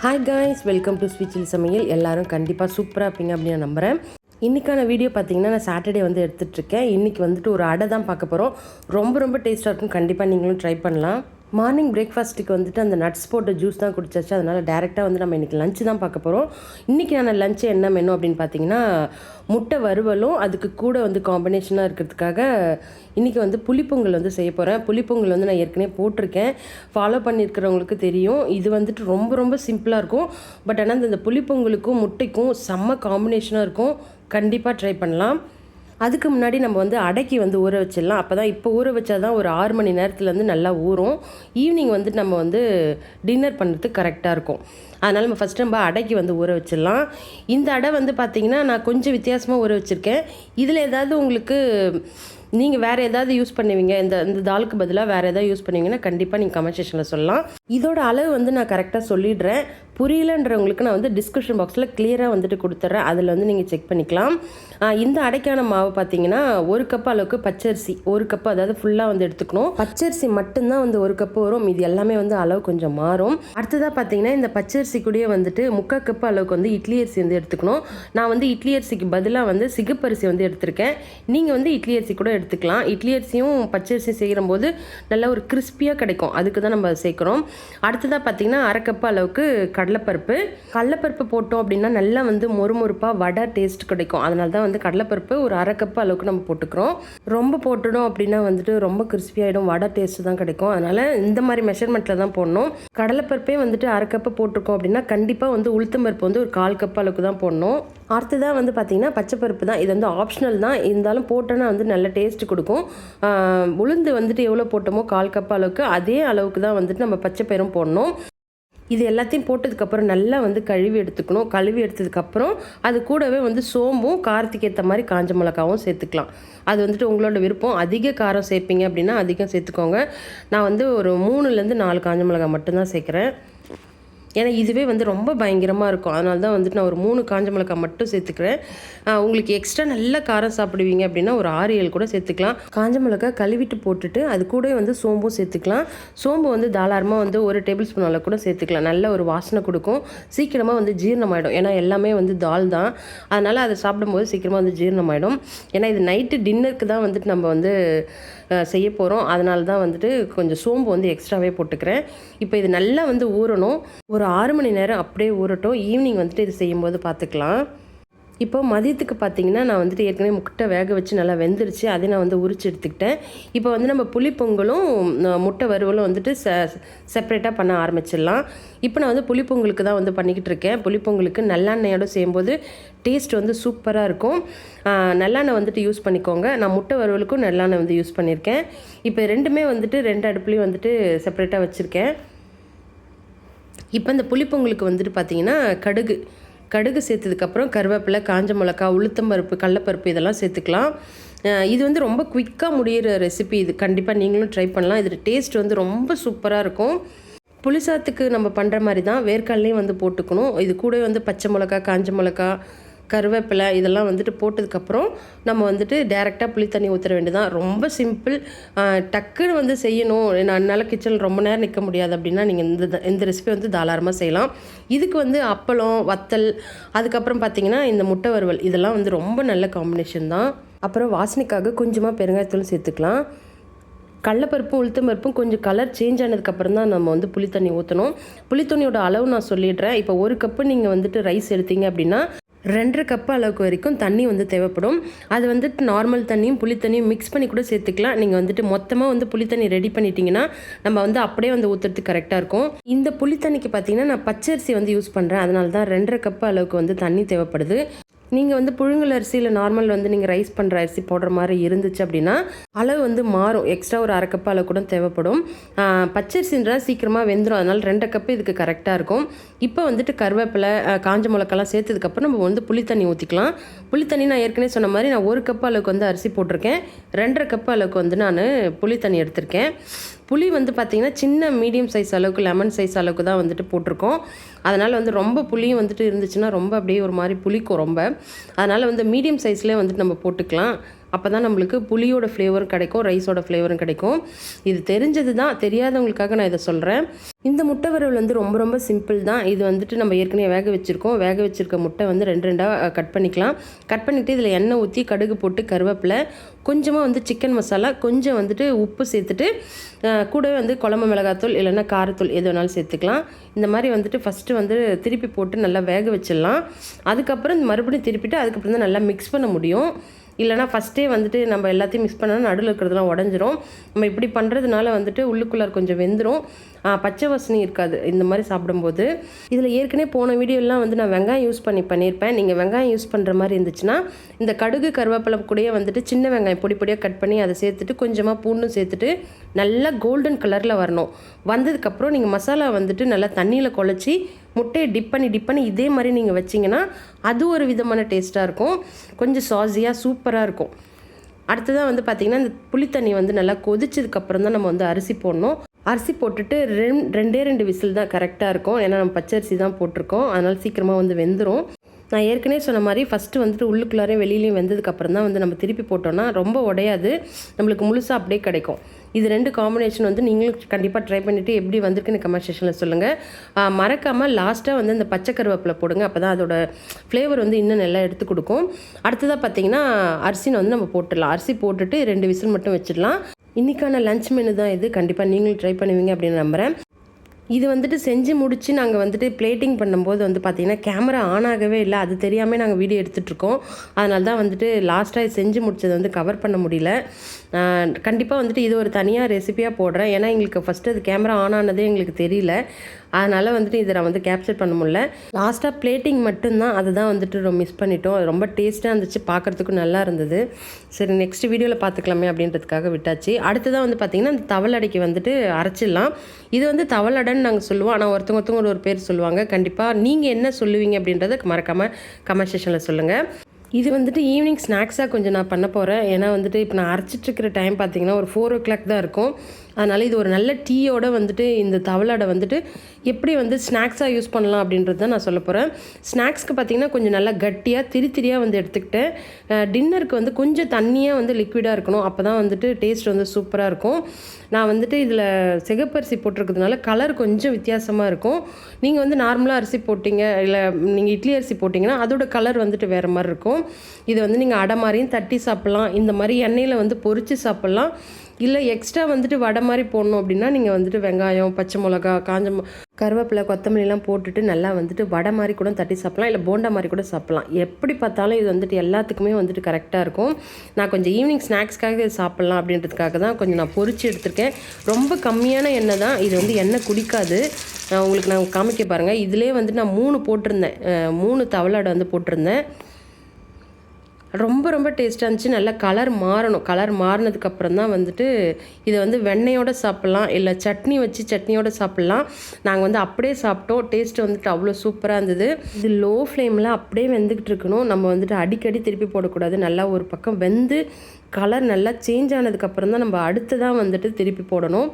Hi guys, welcome to sweet chilli சமையல். எல்லோரும் கண்டிப்பாக சூப்பராக இருப்பீங்க அப்படின்னு நான் நம்புகிறேன். இன்றைக்கான வீடியோ பார்த்தீங்கன்னா நான் சாட்டர்டே வந்து எடுத்துகிட்ருக்கேன். இன்றைக்கி வந்துட்டு ஒரு அடை தான் பார்க்க போகிறோம். ரொம்ப டேஸ்ட்டாக இருக்கும். கண்டிப்பாக நீங்களும் ட்ரை பண்ணலாம். மார்னிங் பிரேக்ஃபாஸ்ட்டுக்கு வந்துட்டு அந்த நட்ஸ் போட்ட ஜூஸ் தான் குடிச்சாச்சு. அதனால் டேரெக்டாக வந்து நம்ம இன்றைக்கி லஞ்சு தான் பார்க்க போகிறோம். இன்றைக்கான லஞ்சு என்ன மெனு அப்படின்னு பார்த்தீங்கன்னா, முட்டை வறுவலும் அதுக்கு கூட வந்து காம்பினேஷனாக இருக்கிறதுக்காக இன்றைக்கி வந்து புளிப்பொங்கல் வந்து செய்ய போகிறேன். புளிப்பொங்கல் வந்து நான் ஏற்கனவே போட்டிருக்கேன். ஃபாலோ பண்ணியிருக்கிறவங்களுக்கு தெரியும். இது வந்துட்டு ரொம்ப சிம்பிளாக இருக்கும். பட் ஆனால் இந்த புளிப்பொங்கலுக்கும் முட்டைக்கும் செம்ம காம்பினேஷனாக இருக்கும். கண்டிப்பாக ட்ரை பண்ணலாம். அதுக்கு முன்னாடி நம்ம வந்து அடைக்கி வந்து ஊற வச்சிடலாம். அப்போ தான் இப்போ ஊற வச்சா தான் ஒரு 6 மணி நேரத்தில் வந்து நல்லா ஊறும். ஈவினிங் வந்துட்டு நம்ம வந்து டின்னர் பண்ணுறதுக்கு கரெக்டாக இருக்கும். அதனால் நம்ம ஃபஸ்ட்டு நம்ம அடைக்கி வந்து ஊற வச்சிடலாம். இந்த அடை வந்து பார்த்திங்கன்னா நான் கொஞ்சம் வித்தியாசமாக ஊற வச்சுருக்கேன். இதில் ஏதாவது உங்களுக்கு நீங்கள் வேறு ஏதாவது யூஸ் பண்ணுவீங்க, இந்த தாலுக்கு பதிலாக வேறு ஏதாவது யூஸ் பண்ணுவீங்கன்னா கண்டிப்பாக நீங்கள் கமெண்ட் செக்ஷனில் சொல்லலாம். இதோட அளவு வந்து நான் கரெக்டாக சொல்லிடுறேன். புரியலன்றவங்களுக்கு நான் வந்து டிஸ்கிரிப்ஷன் பாக்ஸில் கிளியராக வந்துட்டு கொடுத்துட்றேன். அதில் வந்து நீங்கள் செக் பண்ணிக்கலாம். இந்த அடைக்கான மாவு பார்த்தீங்கன்னா 1 கப் அளவுக்கு பச்சரிசி, 1 கப்பு அதாவது ஃபுல்லாக வந்து எடுத்துக்கணும். பச்சரிசி மட்டும்தான் வந்து 1 கப்பு வரும். இது எல்லாமே வந்து அளவு கொஞ்சம் மாறும். அடுத்ததாக பார்த்தீங்கன்னா இந்த பச்சரிசி கூடயே வந்துட்டு 3/4 கப்பு அளவுக்கு வந்து இட்லி அரிசி வந்து எடுத்துக்கணும். நான் வந்து இட்லி அரிசிக்கு பதிலாக வந்து சிகப்பரிசி வந்து எடுத்திருக்கேன். நீங்கள் வந்து இட்லி அரிசி கூட எடுத்துக்கலாம். இட்லி அரிசியும் பச்சரிசியும் செய்கிற போது நல்லா ஒரு கிறிஸ்பியாக கிடைக்கும். அதுக்கு தான் நம்ம சேர்க்குறோம். அடுத்ததாக பார்த்தீங்கன்னா 1/2 கப்பு அளவுக்கு கடலைப்பருப்பு போட்டோம் அப்படின்னா நல்லா வந்து மொறுமொறுப்பாக வடை டேஸ்ட் கிடைக்கும். அதனால தான் வந்து கடலைப்பருப்பு ஒரு 1/2 கப்பு அளவுக்கு நம்ம போட்டுக்கிறோம். ரொம்ப போட்டுடும் அப்படின்னா வந்துட்டு ரொம்ப கிறிஸ்பியாகிடும், வடை டேஸ்ட்டு தான் கிடைக்கும். அதனால் இந்த மாதிரி மெஷர்மெண்ட்டில் தான் போடணும். கடலைப்பருப்பே வந்துட்டு 1/2 கப்பு போட்டிருக்கோம் அப்படின்னா கண்டிப்பாக வந்து உளுத்தம்பருப்பு வந்து ஒரு 1/4 கப்பு அளவுக்கு தான் போடணும். அடுத்ததாக வந்து பார்த்திங்கன்னா பச்சைப்பருப்பு தான். இது வந்து ஆப்ஷனல் தான், இருந்தாலும் போட்டோன்னா வந்து நல்ல டேஸ்ட் கொடுக்கும். உளுந்து வந்துட்டு எவ்வளோ போட்டோமோ 1/4 கப்பு அளவுக்கு அதே அளவுக்கு தான் வந்துட்டு நம்ம பச்சைப்பயிரும் போடணும். இது எல்லாத்தையும் போட்டதுக்கப்புறம் நல்லா வந்து கழுவி எடுத்துக்கணும். கழுவி எடுத்ததுக்கப்புறம் அது கூடவே வந்து சோம்பும் காரத்துக்கு ஏற்ற மாதிரி காஞ்ச மிளகாவும் சேர்த்துக்கலாம். அது வந்துட்டு உங்களோட விருப்பம். அதிக காரம் சேர்ப்பீங்க அப்படின்னா அதிகம் சேர்த்துக்கோங்க. நான் வந்து ஒரு 3லேருந்து 4 காஞ்ச மிளகாய் மட்டும்தான் சேர்க்குறேன். ஏன்னா இதுவே வந்து ரொம்ப பயங்கரமாக இருக்கும். அதனால தான் வந்துட்டு நான் ஒரு 3 காஞ்ச மிளகாய் மட்டும் சேர்த்துக்கிறேன். உங்களுக்கு எக்ஸ்ட்ரா நல்ல காரம் சாப்பிடுவீங்க அப்படின்னா ஒரு 6-7 கூட சேர்த்துக்கலாம். காஞ்ச மிளகாய் கழுவிட்டு போட்டுட்டு அது கூட வந்து சோம்பும் சேர்த்துக்கலாம். சோம்பு வந்து தாராளமாக வந்து 1 டேபிள் ஸ்பூன் அளவு கூட சேர்த்துக்கலாம். நல்ல ஒரு வாசனை கொடுக்கும். சீக்கிரமாக வந்து ஜீரணமாயிடும். ஏன்னா எல்லாமே வந்து தால் தான். அதனால் அதை சாப்பிடும்போது சீக்கிரமாக வந்து ஜீரணமாயிடும். ஏன்னா இது நைட்டு டின்னருக்கு தான் வந்துட்டு நம்ம வந்து செய்ய போகிறோம். அதனால தான் வந்துட்டு கொஞ்சம் சோம்பு வந்து எக்ஸ்ட்ராவே போட்டுக்கிறேன். இப்போ இது நல்லா வந்து ஊறணும். ஒரு 6 மணி நேரம் அப்படியே ஊறட்டும். ஈவினிங் வந்துட்டு இது செய்யும்போது பார்த்துக்கலாம். இப்போ மதியத்துக்கு பார்த்தீங்கன்னா நான் வந்துட்டு ஏற்கனவே முட்டை வேக வச்சு நல்லா வெந்துருச்சு. அதை நான் வந்து உரிச்சு எடுத்துக்கிட்டேன். இப்போ வந்து நம்ம புளிப்பொங்கலும் முட்டை வறுவலும் வந்துட்டு செப்பரேட்டாக பண்ண ஆரம்பிச்சிடலாம். இப்போ நான் வந்து புளிப்பொங்கலுக்கு தான் வந்து பண்ணிக்கிட்டு இருக்கேன். புளிப்பொங்கலுக்கு நல்லெண்ணெயோடு செய்யும்போது டேஸ்ட் வந்து சூப்பராக இருக்கும். நல்லெண்ணெய் வந்துட்டு யூஸ் பண்ணிக்கோங்க. நான் முட்டை வறுவலுக்கும் நல்லெண்ணெய் வந்து யூஸ் பண்ணியிருக்கேன். இப்போ ரெண்டுமே வந்துட்டு 2 அடுப்புலையும் வந்துட்டு செப்பரேட்டாக வச்சுருக்கேன். இப்போ இந்த புளிப்பொங்கலுக்கு வந்துட்டு பார்த்திங்கன்னா கடுகு சேர்த்ததுக்கப்புறம் கருவேப்பிலை, காஞ்ச மிளகாய், உளுத்தம்பருப்பு, கடலைப்பருப்பு இதெல்லாம் சேர்த்துக்கலாம். இது வந்து ரொம்ப குயிக்காக முடிகிற ரெசிபி. இது கண்டிப்பாக நீங்களும் ட்ரை பண்ணலாம். இது டேஸ்ட் வந்து ரொம்ப சூப்பராக இருக்கும். புளிசாத்துக்கு நம்ம பண்ணுற மாதிரி தான் வேர்க்கடலையும் வந்து போட்டுக்கணும். இது கூட வந்து பச்சை மிளகா, காஞ்ச மிளகா, கருவேப்பிலை இதெல்லாம் வந்துட்டு போட்டதுக்கப்புறம் நம்ம வந்துட்டு டேரெக்டாக புளி தண்ணி ஊற்ற வேண்டியதான். ரொம்ப சிம்பிள். டக்குன்னு வந்து செய்யணும், என்னால் கிச்சனில் ரொம்ப நேரம் நிற்க முடியாது அப்படின்னா நீங்கள் இந்த ரெசிபி வந்து தாராளமாக செய்யலாம். இதுக்கு வந்து அப்பளம், வத்தல், அதுக்கப்புறம் பார்த்திங்கன்னா இந்த முட்டை வறுவல் இதெல்லாம் வந்து ரொம்ப நல்ல காம்பினேஷன் தான். அப்புறம் வாசனைக்காக கொஞ்சமாக பெருங்காயத்தூள் சேர்த்துக்கலாம். கடலைப்பருப்பும் உளுத்தம்பருப்பும் கொஞ்சம் கலர் சேஞ்ச் ஆனதுக்கப்புறம் தான் நம்ம வந்து புளி தண்ணி ஊற்றணும். புளி தண்ணியோட அளவு நான் சொல்லிடுறேன். இப்போ 1 கப்பு நீங்கள் வந்துட்டு ரைஸ் எடுத்தீங்க அப்படின்னா 2.5 கப்பு அளவுக்கு வரைக்கும் தண்ணி வந்து தேவைப்படும். அது வந்துட்டு நார்மல் தண்ணியும் புளி தண்ணியும் மிக்ஸ் பண்ணி கூட சேர்த்துக்கலாம். நீங்கள் வந்துட்டு மொத்தமாக வந்து புளி தண்ணி ரெடி பண்ணிட்டீங்கன்னா நம்ம வந்து அப்படியே வந்து ஊற்றுறதுக்கு கரெக்டாக இருக்கும். இந்த புளி தண்ணிக்கு பார்த்தீங்கன்னா நான் பச்சரிசி வந்து யூஸ் பண்ணுறேன். அதனால தான் 2.5 கப்பு அளவுக்கு வந்து தண்ணி தேவைப்படுது. நீங்கள் வந்து புழுங்கல் அரிசியில் நார்மல் வந்து நீங்கள் ரைஸ் பண்ணுற அரிசி போடுற மாதிரி இருந்துச்சு அப்படின்னா அளவு வந்து மாறும். எக்ஸ்ட்ரா ஒரு 1/2 கப்பு அளவு கூட தேவைப்படும். பச்சரிசின்றால் சீக்கிரமாக வெந்துடும். அதனால் 2 கப்பு இதுக்கு கரெக்டாக இருக்கும். இப்போ வந்துட்டு கருவேப்பிலை, காஞ்ச மிளகாலாம் சேர்த்ததுக்கப்புறம் நம்ம வந்து புளி தண்ணி ஊற்றிக்கலாம். புளி தண்ணி நான் ஏற்கனவே சொன்ன மாதிரி நான் 1 கப்பு அளவுக்கு வந்து அரிசி போட்டிருக்கேன். 2.5 கப்பு அளவுக்கு வந்து நான் புளி தண்ணி எடுத்திருக்கேன். புளி வந்து பார்த்திங்கன்னா சின்ன மீடியம் சைஸ் அளவுக்கு, லெமன் சைஸ் அளவுக்கு தான் வந்துட்டு போட்டிருக்கோம். அதனால் வந்து ரொம்ப புளியும் வந்துட்டு இருந்துச்சுன்னா ரொம்ப அப்படியே ஒரு மாதிரி புளிக்கும் ரொம்ப. அதனால் வந்து மீடியம் சைஸ்லேயே வந்துட்டு நம்ம போட்டுக்கலாம். அப்போ தான் நம்மளுக்கு புளியோட ஃப்ளேவரும் கிடைக்கும், ரைஸோட ஃப்ளேவரும் கிடைக்கும். இது தெரிஞ்சது தான், தெரியாதவங்களுக்காக நான் இதை சொல்கிறேன். இந்த முட்டை வறுவல் வந்து ரொம்ப ரொம்ப சிம்பிள் தான். இது வந்துட்டு நம்ம ஏற்கனவே வேக வச்சுருக்க முட்டை வந்து 2 கட் பண்ணிக்கலாம். கட் பண்ணிவிட்டு இதில் எண்ணெய் ஊற்றி கடுகு போட்டு கருவேப்பிலை, கொஞ்சமாக வந்து சிக்கன் மசாலா, கொஞ்சம் வந்துட்டு உப்பு சேர்த்துட்டு கூடவே வந்து குழம்பு மிளகாத்தூள் இல்லைன்னா காரத்தூள் எது வேணாலும் சேர்த்துக்கலாம். இந்த மாதிரி வந்துட்டு ஃபஸ்ட்டு வந்து திருப்பி போட்டு நல்லா வேக வச்சிடலாம். அதுக்கப்புறம் மறுபடியும் திருப்பிட்டு அதுக்கப்புறம் தான் நல்லா மிக்ஸ் பண்ண முடியும். இல்லைனா ஃபஸ்ட்டே வந்துட்டு நம்ம எல்லாத்தையும் மிக்ஸ் பண்ணால் நடுவில் இருக்கிறதுலாம் உடஞ்சிரும். நம்ம இப்படி பண்ணுறதுனால வந்துட்டு உள்ளுக்குள்ளார கொஞ்சம் வெந்துடும், பச்சை வாசனை இருக்காது இந்த மாதிரி சாப்பிடும்போது. இதில் ஏற்கனவே போன வீடியோலாம் வந்து நான் வெங்காயம் யூஸ் பண்ணியிருப்பேன். நீங்கள் வெங்காயம் யூஸ் பண்ணுற மாதிரி இருந்துச்சுன்னா இந்த கடுகு கருவேப்பிலை கூடயே வந்துட்டு சின்ன வெங்காயம் பொடி பொடியாக கட் பண்ணி அதை சேர்த்துட்டு கொஞ்சமாக பூண்டும் சேர்த்துட்டு நல்லா கோல்டன் கலரில் வரணும். வந்ததுக்கப்புறம் நீங்கள் மசாலா வந்துட்டு நல்லா தண்ணியில் குழச்சி முட்டையை டிப் பண்ணி இதே மாதிரி நீங்கள் வச்சிங்கன்னா அது ஒரு விதமான டேஸ்ட்டாக இருக்கும், கொஞ்சம் சாஸியாக சூப்பராக இருக்கும். அடுத்ததாக வந்து பார்த்திங்கன்னா இந்த புளித்தண்ணி வந்து நல்லா கொதிச்சதுக்கப்புறம் தான் நம்ம வந்து அரிசி போடணும். அரிசி போட்டுட்டு 2 விசில் தான் கரெக்டாக இருக்கும். ஏன்னா நம்ம பச்சரிசி தான் போட்டிருக்கோம், அதனால் சீக்கிரமாக வந்து வெந்துடும். நான் ஏற்கனவே சொன்ன மாதிரி ஃபஸ்ட்டு வந்துட்டு உள்ளுக்குள்ளாரே வெளியிலையும் வெந்ததுக்கப்புறம் தான் வந்து நம்ம திருப்பி போட்டோன்னா ரொம்ப உடையாது, நம்மளுக்கு முழுசாக அப்படியே கிடைக்கும். இது 2 காம்பினேஷன் வந்து நீங்களும் கண்டிப்பாக ட்ரை பண்ணிவிட்டு எப்படி வந்திருக்குன்னு கமெண்ட் செக்ஷனில் சொல்லுங்கள். மறக்காமல் லாஸ்ட்டாக வந்து இந்த பச்சை கருவேப்பிலை போடுங்க, அப்போ தான் அதோட ஃப்ளேவர் வந்து இன்னும் நல்லா எடுத்து கொடுக்கும். அடுத்ததாக பார்த்திங்கன்னா அரிசினை வந்து நம்ம போட்டுடலாம். அரிசி போட்டுட்டு 2 விசில் மட்டும் வச்சிடலாம். இன்றைக்கான லஞ்ச் மெனு தான் இது. கண்டிப்பாக நீங்களும் ட்ரை பண்ணுவீங்க அப்படின்னு நம்புகிறேன். இது வந்துட்டு செஞ்சு முடித்து நாங்கள் வந்துட்டு பிளேட்டிங் பண்ணும்போது வந்து பார்த்திங்கன்னா கேமரா ஆன் ஆகவே இல்லை, அது தெரியாமல் நாங்கள் வீடியோ எடுத்துகிட்ருக்கோம். அதனால தான் வந்துட்டு லாஸ்ட்டாக செஞ்சு முடித்ததை வந்து கவர் பண்ண முடியல. கண்டிப்பாக வந்துட்டு இது ஒரு தனியாக ரெசிபியாக போடுறேன். ஏன்னா எங்களுக்கு ஃபஸ்ட்டு அது கேமரா ஆன் ஆனதே எங்களுக்கு தெரியல, அதனால் வந்துட்டு இதை நான் வந்து கேப்சர் பண்ண முடியல. லாஸ்ட்டாக பிளேட்டிங் மட்டும்தான், அதை தான் வந்துட்டு ரொம்ப மிஸ் பண்ணிட்டோம். அது ரொம்ப டேஸ்ட்டாக இருந்துச்சு, பார்க்குறதுக்கும் நல்லா இருந்தது. சரி நெக்ஸ்ட் வீடியோவில் பார்த்துக்கலாமே அப்படின்றதுக்காக விட்டாச்சு. அடுத்ததான் வந்து பார்த்திங்கன்னா இந்த தவளடைக்கு வந்துட்டு அரைச்சிடலாம். இது வந்து தவளடைன்னு நாங்கள் சொல்லுவோம், ஆனால் ஒருத்தவங்க ஒரு பேர் சொல்லுவாங்க. கண்டிப்பாக நீங்கள் என்ன சொல்லுவீங்க அப்படின்றத மறக்காமல் கமெண்ட் செக்ஷனில் சொல்லுங்கள். இது வந்துட்டு ஈவினிங் ஸ்நாக்ஸாக கொஞ்சம் நான் பண்ண போகிறேன். ஏன்னா வந்துட்டு இப்போ நான் அரைச்சிட்ருக்கிற டைம் பார்த்திங்கன்னா ஒரு 4 o'clock தான் இருக்கும். அதனால் இது ஒரு நல்ல டீயோடு வந்துட்டு இந்த தவளடை வந்துட்டு எப்படி வந்து ஸ்நாக்ஸாக யூஸ் பண்ணலாம் அப்படின்றது தான் நான் சொல்ல போகிறேன். ஸ்நாக்ஸ்க்கு பார்த்திங்கன்னா கொஞ்சம் நல்லா கட்டியாக திரியாக வந்து எடுத்துக்கிட்டேன். டின்னருக்கு வந்து கொஞ்சம் தண்ணியாக வந்து லிக்விடாக இருக்கணும், அப்போ தான் வந்துட்டு டேஸ்ட் வந்து சூப்பராக இருக்கும். நான் வந்துட்டு இதில் சிகப்பரிசி போட்டிருக்கிறதுனால கலர் கொஞ்சம் வித்தியாசமாக இருக்கும். நீங்கள் வந்து நார்மலாக அரிசி போட்டிங்க, இல்லை நீங்கள் இட்லி அரிசி போட்டிங்கன்னா அதோட கலர் வந்துட்டு வேறு மாதிரி இருக்கும். இது வந்து நீங்கள் அடை மாதிரியும் தட்டி சாப்பிட்லாம், இந்த மாதிரி எண்ணெயில் வந்து பொரித்து சாப்பிட்லாம். இல்லை எக்ஸ்ட்ரா வந்துட்டு வடை மாதிரி போடணும் அப்படின்னா நீங்கள் வந்துட்டு வெங்காயம், பச்சை மிளகா, கருவேப்பிலை, கொத்தமல்லிலாம் போட்டுட்டு நல்லா வந்துட்டு வடை மாதிரி கூட தட்டி சாப்பிட்லாம், இல்லை போண்டா மாதிரி கூட சாப்பிட்லாம். எப்படி பார்த்தாலும் இது வந்துட்டு எல்லாத்துக்குமே வந்துட்டு கரெக்டாக இருக்கும். நான் கொஞ்சம் ஈவினிங் ஸ்நாக்ஸ்க்காக இது சாப்பிட்லாம் அப்படின்றதுக்காக தான் கொஞ்சம் நான் பொரிச்சு எடுத்திருக்கேன். ரொம்ப கம்மியான எண்ணெய் தான், இது வந்து எண்ணெய் குடிக்காது. உங்களுக்கு நான் காமிக்க பாருங்கள். இதிலே வந்துட்டு நான் 3 போட்டிருந்தேன், 3 தவளடை வந்து போட்டிருந்தேன். ரொம்ப ரொம்ப டேஸ்ட்டாக இருந்துச்சு. நல்லா கலர் மாறணும். கலர் மாறினதுக்கப்புறம் தான் வந்துட்டு இதை வந்து வெண்ணெயோடு சாப்பிட்லாம், இல்லை சட்னியோடு சாப்பிட்லாம். நாங்கள் வந்து அப்படியே சாப்பிட்டோம். டேஸ்ட்டு வந்துட்டு அவ்வளோ சூப்பராக இருந்தது. இது லோ ஃப்ளேமில் அப்படியே வெந்துக்கிட்டு இருக்கணும். நம்ம வந்துட்டு அடிக்கடி திருப்பி போடக்கூடாது. நல்லா ஒரு பக்கம் வெந்து கலர் நல்லா சேஞ்ச் ஆனதுக்கப்புறம் தான் நம்ம அடுத்ததான் வந்துட்டு திருப்பி போடணும்.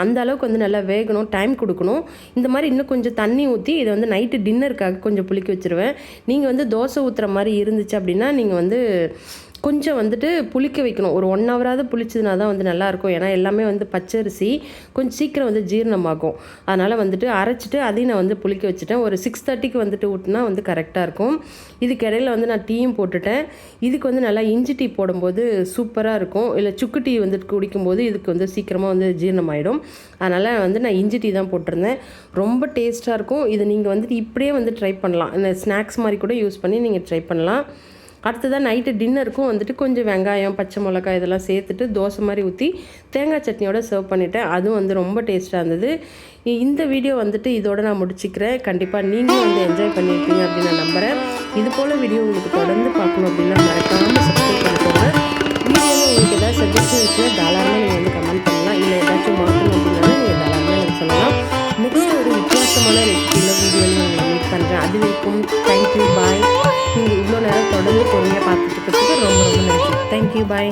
அந்த அளவுக்கு வந்து நல்லா வேகணும், டைம் கொடுக்கணும். இந்த மாதிரி இன்னும் கொஞ்சம் தண்ணி ஊற்றி இதை வந்து நைட்டு டின்னருக்காக கொஞ்சம் புளிக்க வச்சுருவேன். நீங்கள் வந்து தோசை ஊற்றுற மாதிரி இருந்துச்சு அப்படின்னா நீங்கள் வந்து கொஞ்சம் வந்துட்டு புளிக்க வைக்கணும். ஒரு 1 hour புளிச்சதுனா தான் வந்து நல்லாயிருக்கும். ஏன்னா எல்லாமே வந்து பச்சரிசி கொஞ்சம் சீக்கிரம் வந்து ஜீரணமாகும். அதனால் வந்துட்டு அரைச்சிட்டு அதையும் நான் வந்து புளிக்க வச்சுட்டேன். ஒரு 6:30க்கு வந்துட்டு ஊட்டினா வந்து கரெக்டாக இருக்கும். இதுக்கு இடையில வந்து நான் டீயும் போட்டுட்டேன். இதுக்கு வந்து நல்லா இஞ்சி டீ போடும்போது சூப்பராக இருக்கும், இல்லை சுக்கு டீ வந்துட்டு குடிக்கும்போது இதுக்கு வந்து சீக்கிரமாக வந்து ஜீரணமாயிடும். அதனால் வந்து நான் இஞ்சி டீ தான் போட்டிருந்தேன். ரொம்ப டேஸ்ட்டாக இருக்கும். இது நீங்கள் வந்துட்டு இப்படியே வந்து ட்ரை பண்ணலாம், இந்த ஸ்நாக்ஸ் மாதிரி கூட யூஸ் பண்ணி நீங்கள் ட்ரை பண்ணலாம். அடுத்ததான் நைட்டு டின்னருக்கும் வந்துட்டு கொஞ்சம் வெங்காயம், பச்சை மிளகாய் இதெல்லாம் சேர்த்துட்டு தோசை மாதிரி ஊற்றி தேங்காய் சட்னியோட சர்வ் பண்ணிட்டேன். அதுவும் வந்து ரொம்ப டேஸ்ட்டாக இருந்தது. இந்த வீடியோ வந்துட்டு இதோட நான் முடிச்சுக்கிறேன். கண்டிப்பாக நீங்களும் வந்து என்ஜாய் பண்ணியிருப்பீங்க அப்படின்னு நான் நம்புகிறேன். இது போல் வீடியோ உங்களுக்கு தொடர்ந்து பார்க்கணும் அப்படின்னா மறக்காமல் சப்ஸ்கிரைப் பண்ணிக்கோங்க. வீடியோவில் உங்களுக்கு ஏதாவது சஜஷன் இருக்குன்னா தாராளமாக நீங்கள் வந்து கமெண்ட் பண்ணலாம், இல்லை ஏதாச்சும் மாற்றணும் அப்படின்னா நீங்கள் தாராளமாக எனக்கு சொல்லலாம். நெக்ஸ்ட் ஒரு வித்தியாசமான ரெசிபியில் வீடியோவில் உங்களை மீட் பண்ணுறேன். அது வரைக்கும் தேங்க்யூ, பாய். நீங்கள் இவ்வளோ நேரம் தொடர்ந்து பொறுமையாக பார்த்துட்டு இருக்கிறதுக்கு ரொம்ப ரொம்ப நன்றி. தேங்க்யூ, பாய்.